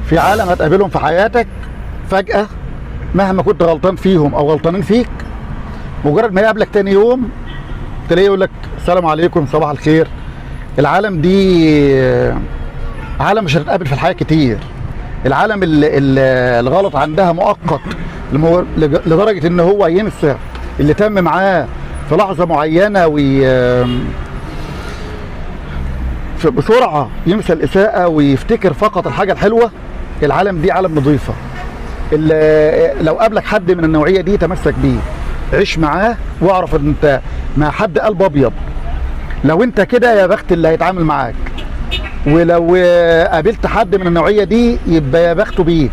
في عالم هتقابلهم في حياتك فجأة، مهما كنت غلطان فيهم او غلطانين فيك، مجرد ما يقابلك تاني يوم تلاقيه يقول لك السلام عليكم، صباح الخير. العالم دي عالم مش هتتقابل في الحياة كتير. العالم الغلط عندها مؤقت لدرجة ان هو ينسى اللي تم معاه في لحظة معينة بسرعة ينسى الإساءة ويفتكر فقط الحاجة الحلوة. العالم دي عالم نظيفة. لو قابلك حد من النوعية دي تمسك بيه، عيش معاه واعرف ان انت مع حد قلب ابيض. لو انت كده يا بخت اللي هيتعامل معاك، ولو قابلت حد من النوعية دي يبقى يا بخته بيك،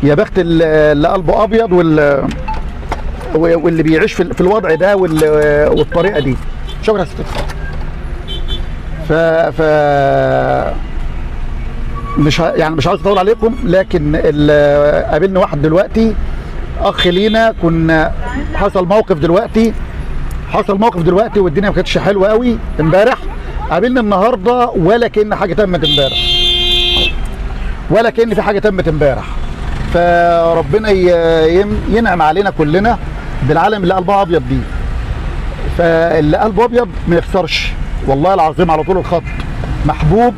يا بخت اللي قلبه ابيض واللي بيعيش في الوضع ده والطريقة دي. شكرا يا ستي. مش عاوز اطول عليكم، لكن قابلنا واحد دلوقتي اخ لينا، كنا حصل موقف دلوقتي والدنيا ما كانتش حلوه قوي امبارح. قابلنا النهارده ولا كأن حاجه تمت امبارح، ولا كأن في حاجه تمت امبارح. فربنا ينعم علينا كلنا بالعالم اللي قلبها ابيض دي. فاللي قلبه ابيض ما يخسرش والله العظيم، على طول الخط محبوب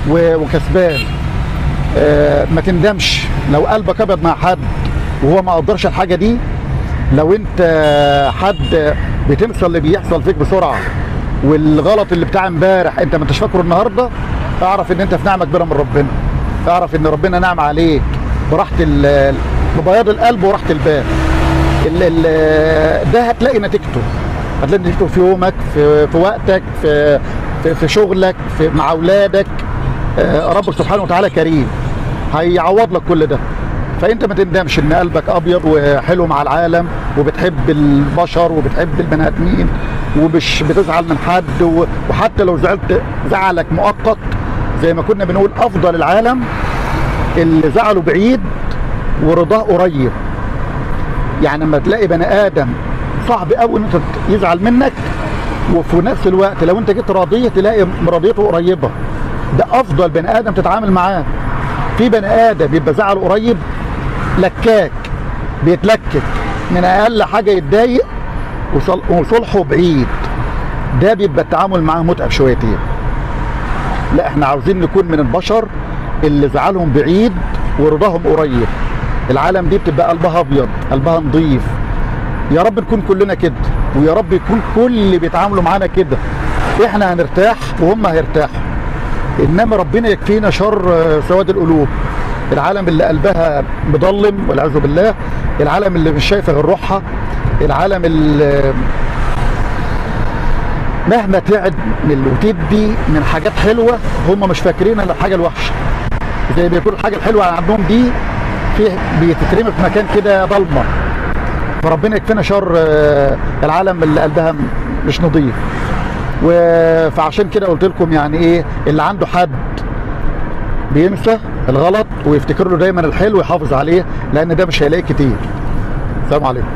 وكسبان. ما تندمش لو قلبك ابيض مع حد وهو ما قدرش الحاجه دي. لو انت حد بتنسى اللي بيحصل فيك بسرعه، والغلط اللي بتاع امبارح انت ما انتش فاكره النهارده، اعرف ان انت في نعمه كبيره من ربنا. اعرف ان ربنا نعم عليك براحه ببياض القلب وراحه البال. ده هتلاقي نتيجته في يومك، في وقتك، في شغلك، مع اولادك. رب سبحانه وتعالى كريم هيعوض لك كل ده. فانت ما تندمش ان قلبك ابيض وحلو مع العالم، وبتحب البشر وبتحب البني ادمين، ومش بتزعل من حد. وحتى لو زعلت زعلك مؤقت، زي ما كنا بنقول افضل العالم اللي زعله بعيد ورضاه قريب. يعني لما تلاقي بني ادم صعب قوي ان انت يزعل منك، وفي نفس الوقت لو انت جيت راضيه تلاقي مرضيته قريبه، ده افضل بني ادم تتعامل معاه. في بني ادم بيبقى زعله قريب لكاك، بيتلكك من اقل حاجه يتضايق، وصلحه بعيد، ده بيبقى التعامل معاه متعب شويتين. لا، احنا عاوزين نكون من البشر اللي زعلهم بعيد ورضاهم قريب. العالم دي بتبقى قلبها ابيض، قلبها نظيف. يا رب نكون كلنا كده، ويا رب يكون كل اللي بيتعاملوا معانا كده. احنا هنرتاح وهم هيرتاحوا، انما ربنا يكفينا شر سواد القلوب. العالم اللي قلبها مضلم والعياذ بالله، العالم اللي مش شايفه غير روحها، العالم اللي مهما تعد وتدي من حاجات حلوه هم مش فاكرين الا الحاجه الوحشه. زي ما يكون الحاجه الحلوه عندهم دي بتترمي في مكان كده ضلمه. فربنا يكفينا شر العالم اللي قلبها مش نظيف. فعشان كده قلت لكم يعني ايه، اللي عنده حد بينسى الغلط ويفتكر له دايما الحلو ويحافظ عليه، لان ده مش هيلاقي كتير. السلام عليكم.